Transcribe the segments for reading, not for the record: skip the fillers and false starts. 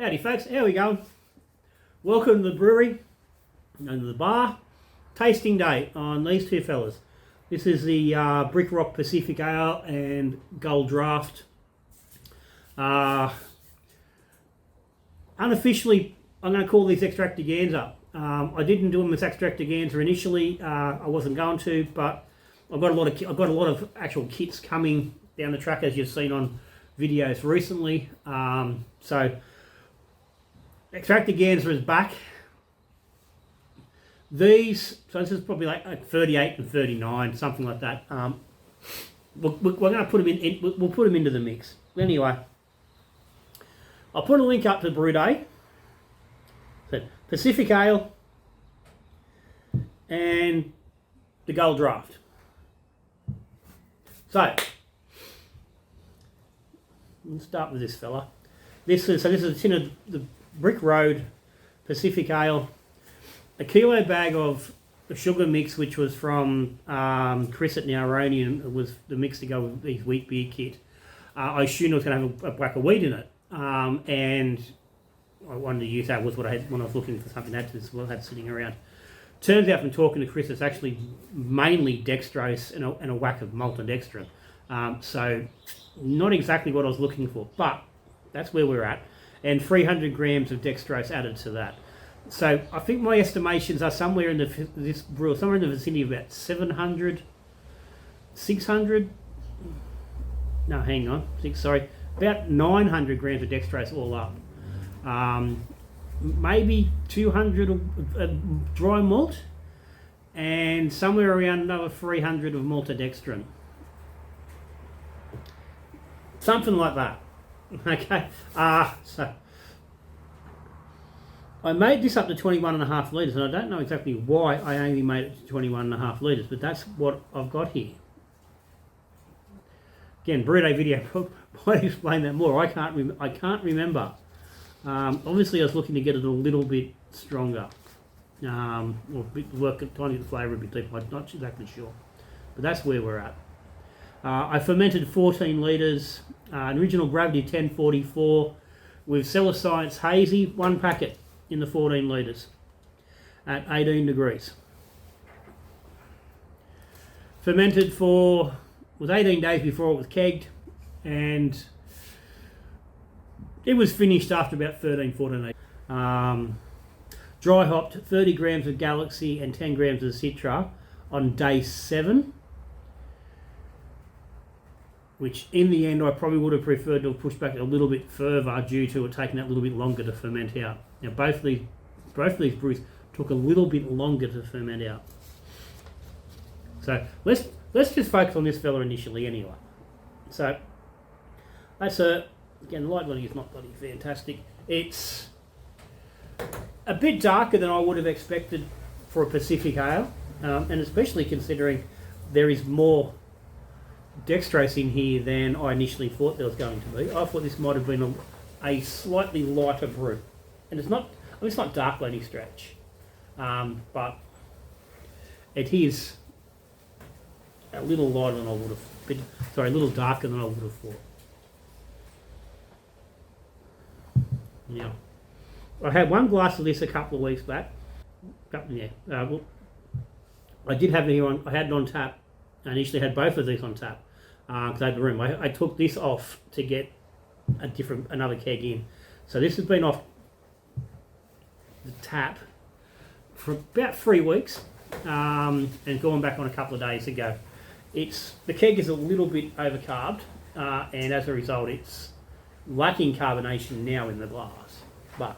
Howdy folks, how we going? Welcome to the brewery and the bar. Tasting day on these two fellas. This is the Brick Rock Pacific Ale and Gold Draught. Unofficially, I'm going to call these Extractaganza. I didn't do them as Extractaganza initially. I wasn't going to, but I've got a lot of actual kits coming down the track, as you've seen on videos recently. So Extractaganza is back. These, so this is probably like 38 and 39, something like that. We're going to put them in. We'll put them into the mix. Anyway, I'll put a link up to Brew Day. So Pacific Ale and the Gold Draught. So let's start with this fella. This is a tin of the Brick Road Pacific Ale, a kilo bag of a sugar mix, which was from Chris at Nowronian. It was the mix to go with the wheat beer kit. I assumed it was going to have a whack of wheat in it, and I wanted to use that was what I had when I was looking for something that had sitting around. Turns out from talking to Chris, it's actually mainly dextrose and a whack of maltodextrin. So not exactly what I was looking for, but that's where we're at. And 300 grams of dextrose added to that. So I think my estimations are somewhere in this brew, somewhere in the vicinity of about 700, 600. No, hang on, about 900 grams of dextrose all up. Maybe 200 of dry malt, and somewhere around another 300 of maltodextrin. Something like that. Okay. So I made this up to 21.5 litres, and I don't know exactly why I only made it to 21.5 litres, but that's what I've got here. Again, Brew Day video might explain that more. I can't remember. Obviously, I was looking to get it a little bit stronger, or trying to get the flavour a bit deeper. I'm not exactly sure, but that's where we're at. I fermented 14 litres, an original gravity 1044 with Cellar Science Hazy, one packet in the 14 litres at 18 degrees. Fermented was 18 days before it was kegged, and it was finished after about 13, 14 days. Dry hopped 30 grams of Galaxy and 10 grams of Citra on day 7. Which in the end I probably would have preferred to have pushed back a little bit further due to it taking that little bit longer to ferment out. Now both of these brews took a little bit longer to ferment out. So let's just focus on this fella initially anyway. So that's again, light lighting is not bloody fantastic. It's a bit darker than I would have expected for a Pacific Ale, and especially considering there is more dextrose in here than I initially thought there was going to be. I thought this might have been a slightly lighter brew, and it's not. I mean, it's not dark by any stretch, but it is a little lighter than I would have been. Sorry, a little darker than I would have thought. Yeah, I had one glass of this a couple of weeks back. Well, I did have it here I had it on tap. I initially had both of these on tap because I had the room. I took this off to get another keg in. So this has been off the tap for about 3 weeks and gone back on a couple of days ago. The keg is a little bit overcarbed and as a result it's lacking carbonation now in the glass. But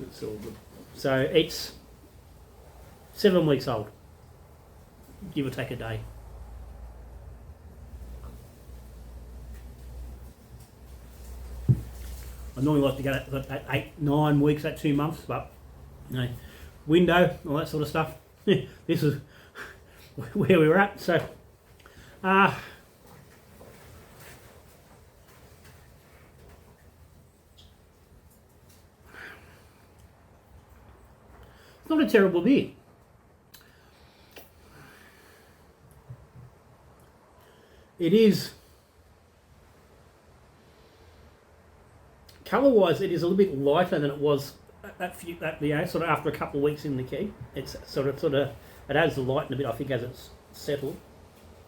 it's all good. So it's 7 weeks old. Give or take a day. I normally like to go at 8, 9 weeks, at 2 months, but window, all that sort of stuff. This is where we were at. So, it's not a terrible beer. It is Colour-wise, it is a little bit lighter than it was sort of after a couple of weeks in the keg. It's sort of it adds the light in a bit, I think, as it's settled.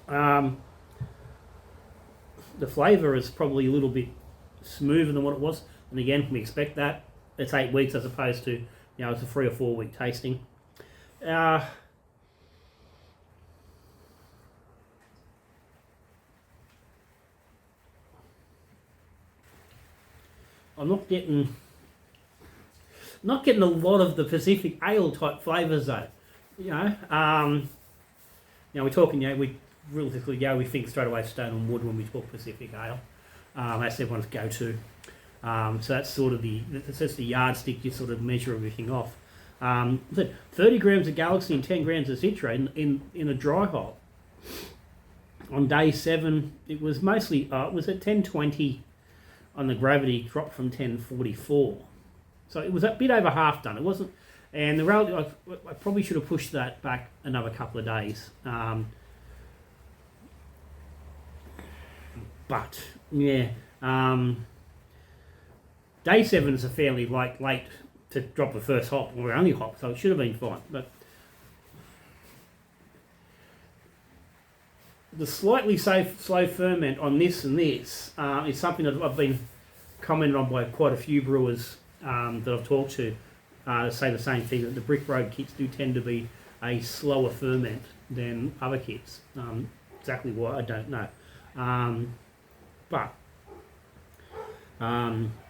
The flavour is probably a little bit smoother than what it was, and again, we expect that. It's 8 weeks as opposed to, it's a 3 or 4 week tasting. I'm not getting a lot of the Pacific Ale type flavours though. We're talking, we realistically, we think straight away Stone and Wood when we talk Pacific Ale. That's everyone's go-to. So that's sort of that's the yardstick you sort of measure everything off. 30 grams of Galaxy and 10 grams of Citra in a dry hop. On day 7, it was mostly, it was at 1020 on the gravity, dropped from 1044. So it was a bit over half done. It wasn't, and the relative, I probably should have pushed that back another couple of days. But yeah, day 7 is a fairly late to drop the first hop. We're only hop, so it should have been fine. But the slightly slow ferment on this and this is something that I've been commented on by quite a few brewers that I've talked to. Say the same thing, that the Brick Road kits do tend to be a slower ferment than other kits. Exactly why, I don't know. But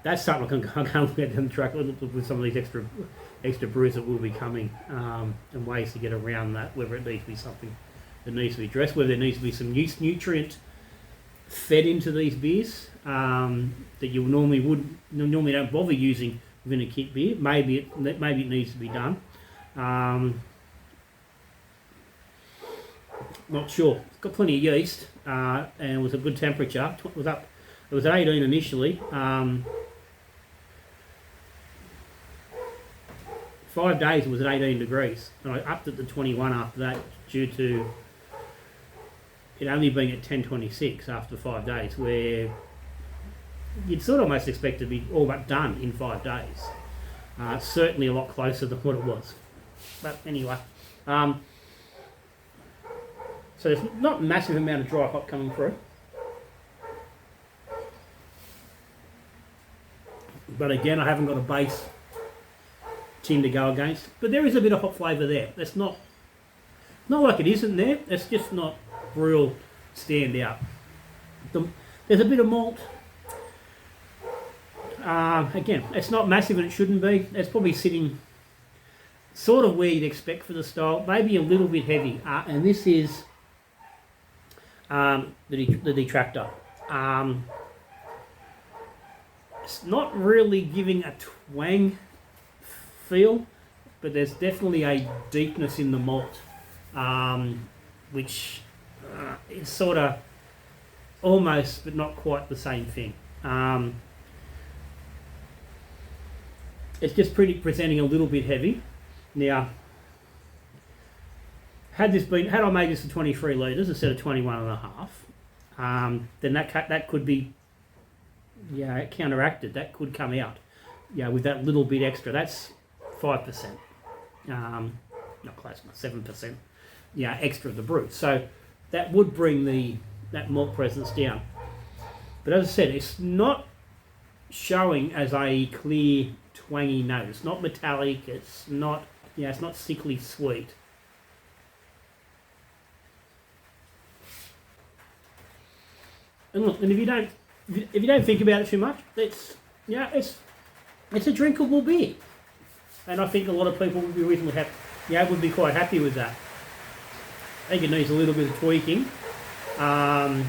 that's something I can get on track with some of these extra brews that will be coming, and ways to get around that, whether it needs to be something that needs to be addressed, whether there needs to be some nutrient fed into these beers that you normally don't bother using within a kit beer. Maybe it needs to be done. Not sure. It's got plenty of yeast, and it was a good temperature. It was at 18 initially. 5 days it was at 18 degrees, and I upped it to 21 after that due to it only being at 1026 after 5 days, where you'd sort of almost expect to be all but done in 5 days. Certainly a lot closer than what it was. But anyway, so there's not a massive amount of dry hop coming through. But again, I haven't got a base tin to go against. But there is a bit of hop flavour there. That's not like it isn't there. It's just not real stand out. There's a bit of malt. Again, it's not massive and it shouldn't be. It's probably sitting sort of where you'd expect for the style. Maybe a little bit heavy. And this is the detractor. It's not really giving a twang feel, but there's definitely a deepness in the malt, which is sort of almost, but not quite the same thing. It's just presenting a little bit heavy. Now, had I made this to 23 litres instead of 21 and a half, then that could be counteracted. That could come out, with that little bit extra. That's 5%, not close enough, 7%, extra of the brew. So that would bring that malt presence down. But as I said, it's not showing as a clear, twangy note. It's not metallic. It's not, it's not sickly sweet. And look, and if you don't think about it too much, it's a drinkable beer, and I think a lot of people would be reasonably happy. Would be quite happy with that. I think it needs a little bit of tweaking on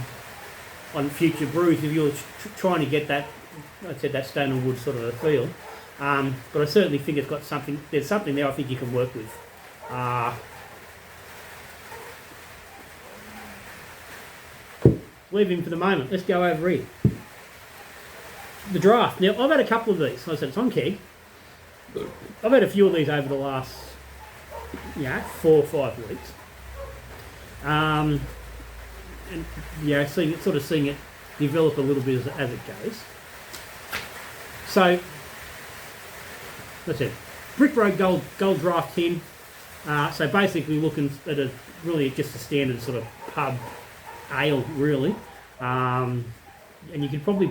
future brews if you're trying to get that, like I said, that stone and wood sort of a feel. But I certainly think it's got something. There's something there I think you can work with. Leave him for the moment. Let's go over here. The Draught. Now, I've had a couple of these. Like I said, it's on keg. I've had a few of these over the last, 4 or 5 weeks. And seeing it develop a little bit as it goes. So, that's it. Brick Road Gold Draught tin. So basically looking at really just a standard sort of pub ale, really. And you could probably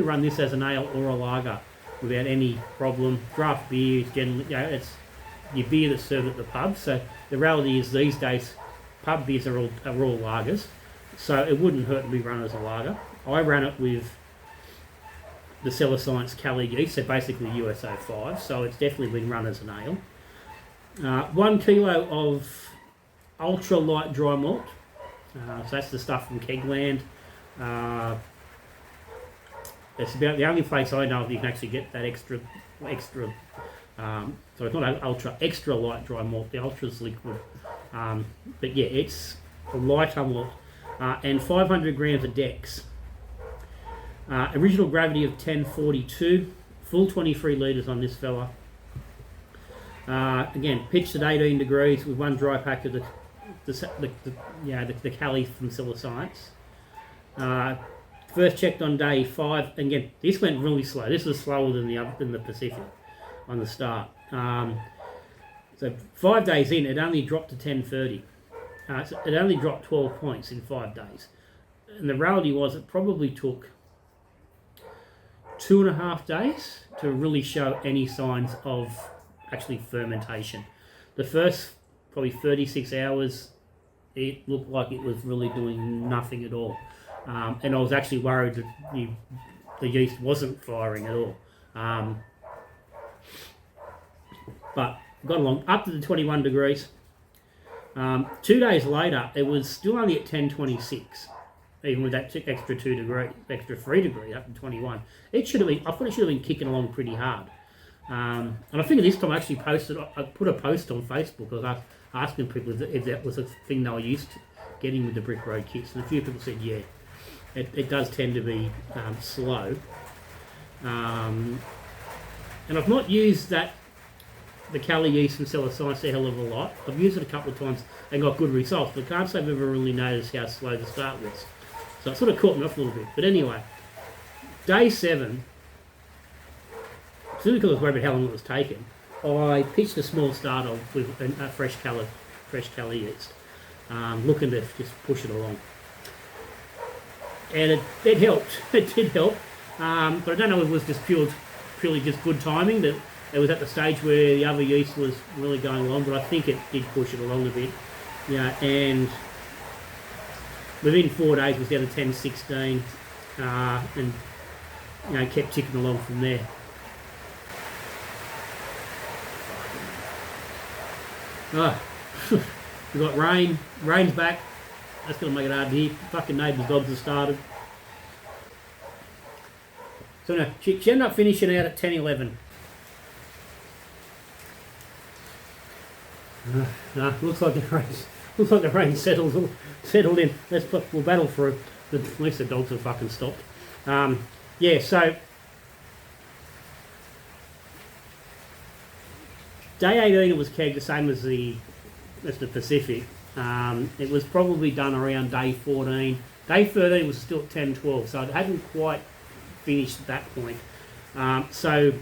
run this as an ale or a lager without any problem. Draft beer is generally, it's your beer that's served at the pub. So the reality is these days, pub beers are all lagers. So it wouldn't hurt to be run as a lager. I ran it with the Cellar Science Cali yeast, so basically USA 5. So it's definitely been run as an ale. 1 kilo of ultra light dry malt. So that's the stuff from Kegland. It's about the only place I know of you can actually get that extra. So it's not ultra, extra light dry malt. The ultra's liquid. But yeah, it's a lighter malt. And 500 grams of Dex. Original gravity of 1042. Full 23 litres on this fella. Again, pitched at 18 degrees with one dry pack of the Cali from Cellar Science. First checked on day 5. Again, this went really slow. This was slower than the Pacific on the start. So 5 days in, it only dropped to 1030. So it only dropped 12 points in 5 days. And the reality was it probably took 2.5 days to really show any signs of actually fermentation. The first probably 36 hours, it looked like it was really doing nothing at all. And I was actually worried that the yeast wasn't firing at all. But got along up to the 21 degrees. 2 days later, it was still only at 1026, even with that extra 3 degrees up to 21. I thought it should have been kicking along pretty hard. And I think this time I actually put a post on Facebook. I was asking people if that was a thing they were used to getting with the Brick Road kits, and a few people said, yeah, it does tend to be slow. And I've not used the Cali yeast from Cellar Science a hell of a lot. I've used it a couple of times and got good results, but I can't say I've ever really noticed how slow the start was. So it sort of caught me off a little bit. But anyway, day 7, simply because I was worried about how long it was taking, I pitched a small starter with a fresh Cali yeast, looking to just push it along. And it helped. It did help. But I don't know if it was just purely just good timing, that it was at the stage where the other yeast was really going along, but I think it did push it along a bit. Yeah, and within 4 days it was down to 1016, and kept ticking along from there. We've got rain. Rain's back. That's going to make it hard to hear. Fucking neighbours' dogs have started. So no, she ended up finishing out at 10:11. Looks like the rain settled in. We'll battle through. At least the dogs have fucking stopped. Yeah, so day 18 it was kegged the same as the Pacific. It was probably done around day 14. Day 13 was still at 10:12, so it hadn't quite finished at that point. So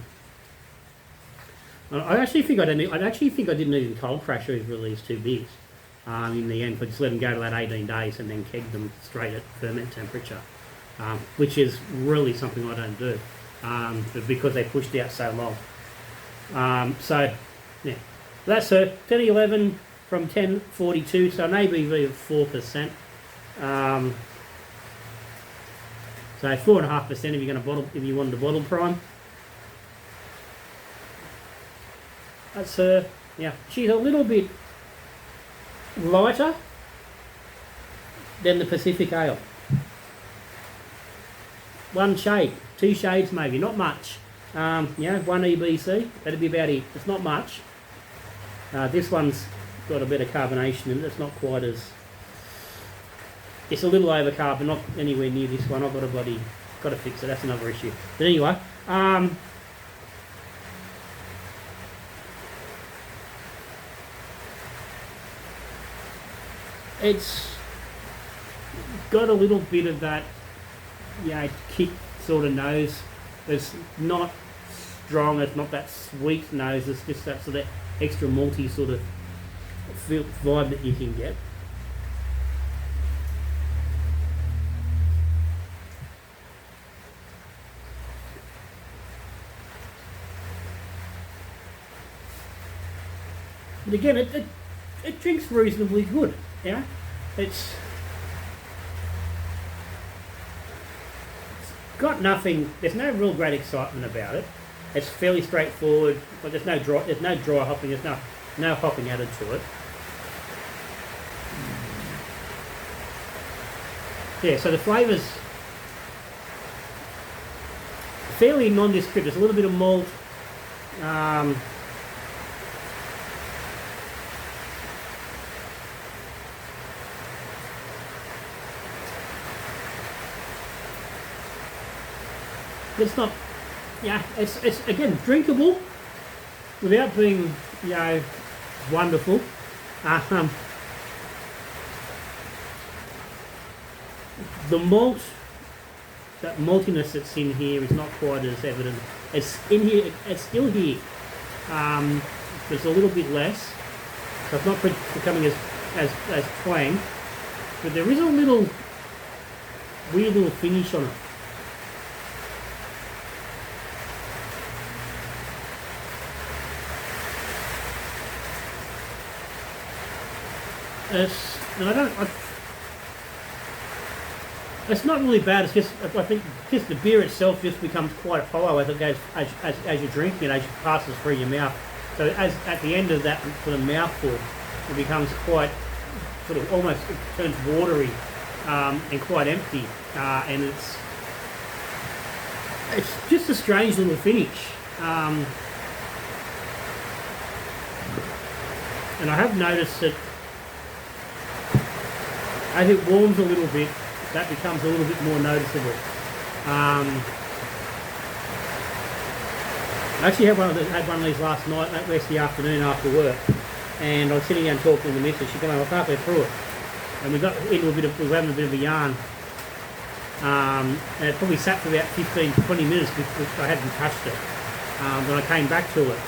I actually think I didn't even cold crash either of these two beers in the end. I just let them go to that 18 days and then kegged them straight at ferment temperature, which is really something I don't do, but because they pushed out so long. So yeah, that's 10:11 from 1042, so an ABV of 4%. So 4.5% if you wanted to bottle prime. That's yeah, she's a little bit lighter than the Pacific Ale. 1 shade, 2 shades maybe, not much. 1 EBC, that'd be about it. It's not much. This one's got a bit of carbonation in it. It's not quite as... It's a little over carb, but not anywhere near this one. I've got to fix it. That's another issue. But anyway, it's got a little bit of that, kick sort of nose It's not strong, it's not that sweet nose, it's just that sort of extra malty sort of vibe that you can get. But again, it drinks reasonably good. Yeah, it's got nothing. There's no real great excitement about it. It's fairly straightforward, but there's no dry hopping. There's no hopping added to it. Yeah, so the flavours fairly nondescript. There's a little bit of malt. It's not, yeah, it's again drinkable without being, you know, wonderful. The malt, that maltiness that's in here is not quite as evident. It's in here, it's still here. There's a little bit less, so it's not becoming as twang, but there is a little weird little finish on it. It's not really bad. It's just, I think, just the beer itself just becomes quite hollow as it goes as you're drinking it, as it passes through your mouth. So as at the end of that sort of mouthful, it becomes quite sort of almost, it turns watery and quite empty, and it's just a strange little finish. And I have noticed that as it warms a little bit, that becomes a little bit more noticeable. I actually had one of these last night, the afternoon after work, and I was sitting down talking to the missus. She came over halfway through it, and we got into we were having a bit of a yarn, and it probably sat for about 15-20 minutes because I hadn't touched it. Then I came back to it,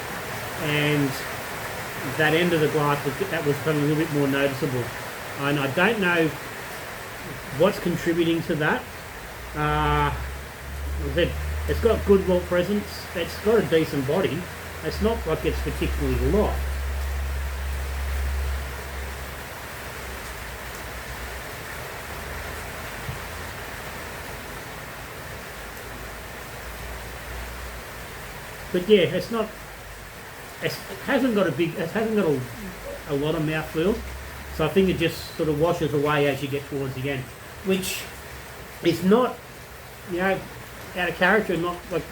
and that end of the glass was becoming a little bit more noticeable. And I don't know what's contributing to that. It's got good malt presence. It's got a decent body. It's not like it's particularly light. But yeah, it's not. It hasn't got a lot of mouthfeel. So I think it just sort of washes away as you get towards the end, which is not, you know, out of character, not like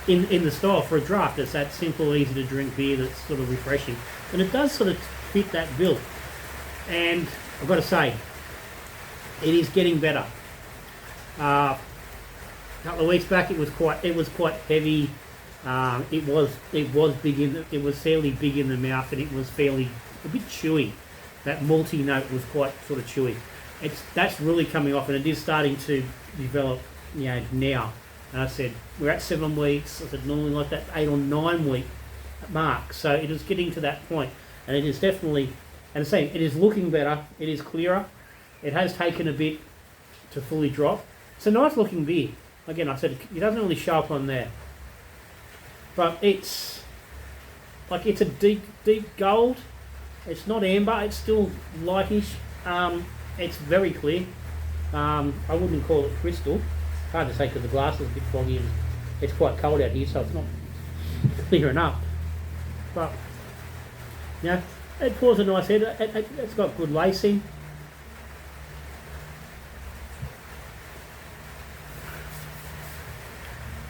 in the style for a draft. It's that simple, easy to drink beer that's sort of refreshing, and it does sort of fit that bill. And I've got to say, it is getting better. A couple of weeks back, it was quite heavy. It was fairly big in the mouth, and it was fairly a bit chewy. That malty note was quite sort of chewy. That's really coming off, and it is starting to develop, you know, now. And I said we're at 7 weeks. I said normally like that 8 or 9 week mark. So it is getting to that point, and it is definitely, and I'm saying it is looking better. It is clearer. It has taken a bit to fully drop. It's a nice looking beer. Again, I said it doesn't really show up on there, but it's like it's a deep gold. It's not amber, it's still lightish. It's very clear. I wouldn't call it crystal. Hard to say because the glass is a bit foggy and it's quite cold out here, so it's not clear enough. But, you know, it pours a nice head. It's got good lacing.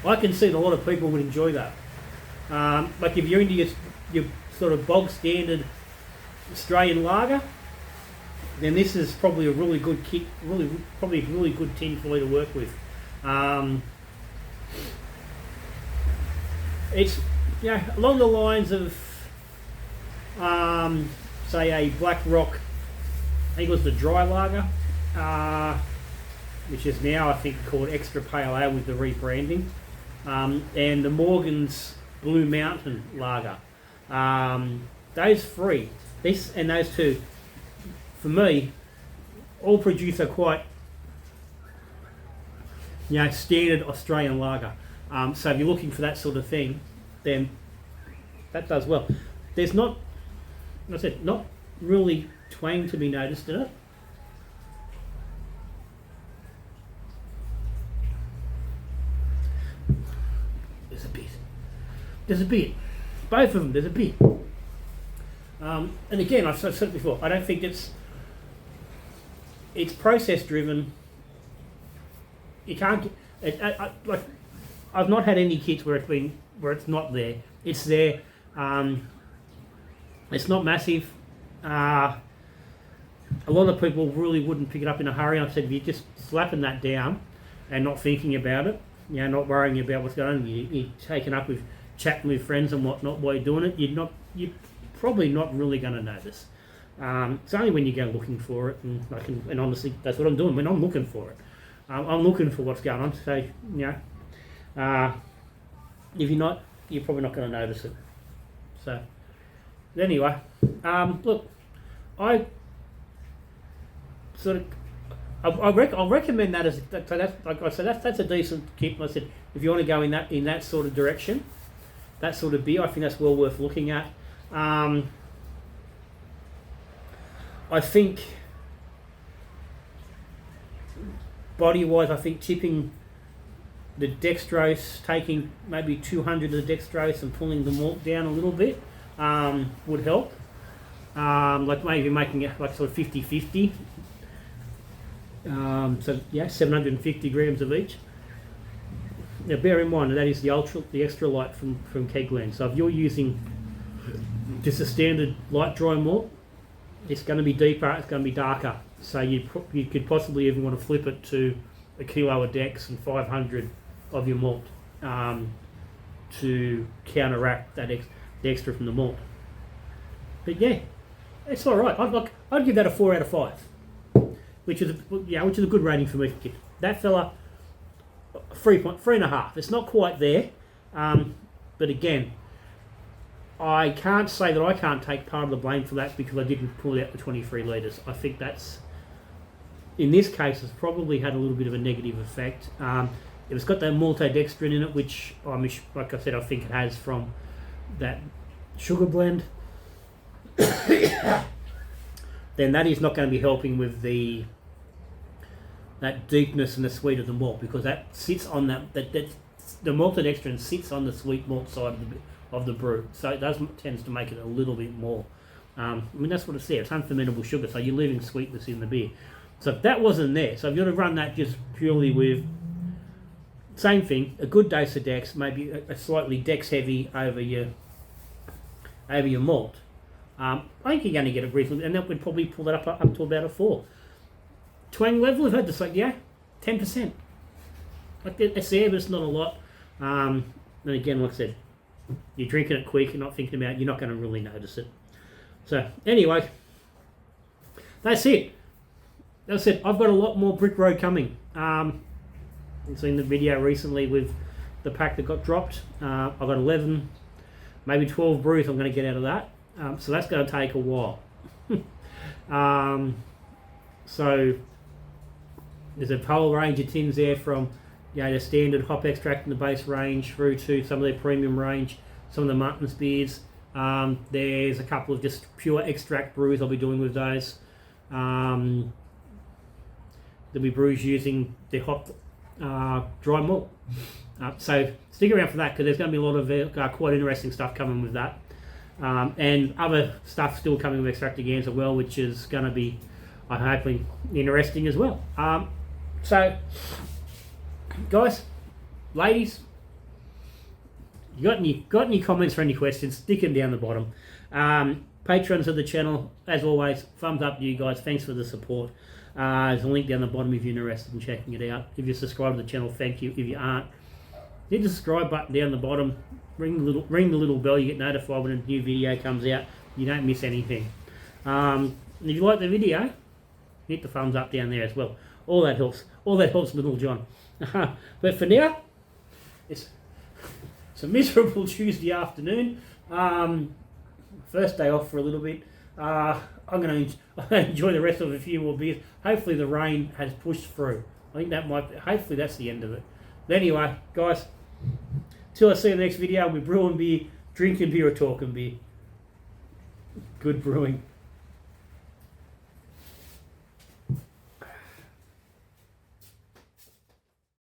I can see that a lot of people would enjoy that. Like if you're into your sort of bog standard Australian lager, then this is probably a really good kit, probably a really good tin for you to work with. It's, you know, along the lines of say a Black Rock, I think it was the dry lager, which is now I think called Extra Pale Ale with the rebranding. and the Morgan's Blue Mountain Lager. Those three, this and those two, for me, all produce a quite, standard Australian lager. So if you're looking for that sort of thing, then that does well. There's not, like I said, not really twang to be noticed in it. There's a bit. Both of them, there's a bit. And again, I've said it before, I don't think it's process driven. You can't like, I've not had any kits where it's not there. It's there. It's not massive. A lot of people really wouldn't pick it up in a hurry. I've said if you're just slapping that down and not thinking about it, not worrying about what's going on, you're taken up with chatting with friends and whatnot while you're doing it, you're probably not really going to notice. It's only when you go looking for it, and honestly, that's what I'm doing when I'm looking for it. I'm looking for what's going on. So if you're not, you're probably not going to notice it. So anyway, look, I sort of. I'll recommend that so that's like I said, that's a decent kit. Like I said, if you want to go in that sort of direction, that sort of beer, I think that's well worth looking at. I think body-wise, I think tipping the dextrose, taking maybe 200 of the dextrose and pulling the malt down a little bit would help. Like maybe making it like sort of 50-50. So yeah, 750 grams of each. Now bear in mind that is the extra light from Kegland. So if you're using just a standard light dry malt, it's going to be deeper, it's going to be darker. So you could possibly even want to flip it to a kilo of Dex and 500 of your malt to counteract the extra from the malt. But yeah, it's all right. I'd give that a 4 out of 5. Which is a good rating for me. That fella, 3.5. It's not quite there, but again, I can't say that I can't take part of the blame for that because I didn't pull out the 23 litres. I think that's, in this case, it's probably had a little bit of a negative effect. It's got that maltodextrin in it, which, like I said, I think it has from that sugar blend. Then that is not going to be helping with that deepness and the sweet of the malt, because that sits on the maltodextrin sits on the sweet malt side of the brew, so it tends to make it a little bit more. That's what it's there. It's unfermentable sugar, so you're leaving sweetness in the beer. So if that wasn't there, so if you're going to run that just purely with same thing, a good dose of Dex, maybe a slightly Dex heavy over your malt. I think you're going to get it reasonably, and that would probably pull that up to about a 4. Twang level, I've had this 10%. Like it's there, but it's not a lot. And again, like I said, you're drinking it quick, you're not thinking about it, you're not going to really notice it. So anyway, that's it. As I said, I've got a lot more Brick Road coming. You've seen the video recently with the pack that got dropped. I've got 11, maybe 12 brews I'm going to get out of that. So that's going to take a while. So there's a whole range of tins there from the standard hop extract in the base range through to some of their premium range, some of the Martin's beers. There's a couple of just pure extract brews I'll be doing with those. There'll be brews using the hop dry malt. So stick around for that, because there's going to be a lot of quite interesting stuff coming with that. And other stuff still coming with Extractaganza as well, which is going to be hopefully interesting as well. So guys, ladies, you got any comments or any questions, stick them down the bottom. Patrons of the channel, as always, thumbs up to you guys. Thanks for the support. There's a link down the bottom if you're interested in checking it out. If you're subscribed to the channel, thank you. If you aren't, hit the subscribe button down the bottom. Ring the little bell. You get notified when a new video comes out. You don't miss anything. And if you like the video, hit the thumbs up down there as well. All that helps. All that helps Little John. But for now, it's It's a miserable Tuesday afternoon. First day off for a little bit. I'm going to enjoy the rest of a few more beers. Hopefully the rain has pushed through. I think that might. Hopefully that's the end of it. But anyway, guys, till I see you in the next video, we're brewing beer, drinking beer, or talking beer. Good brewing.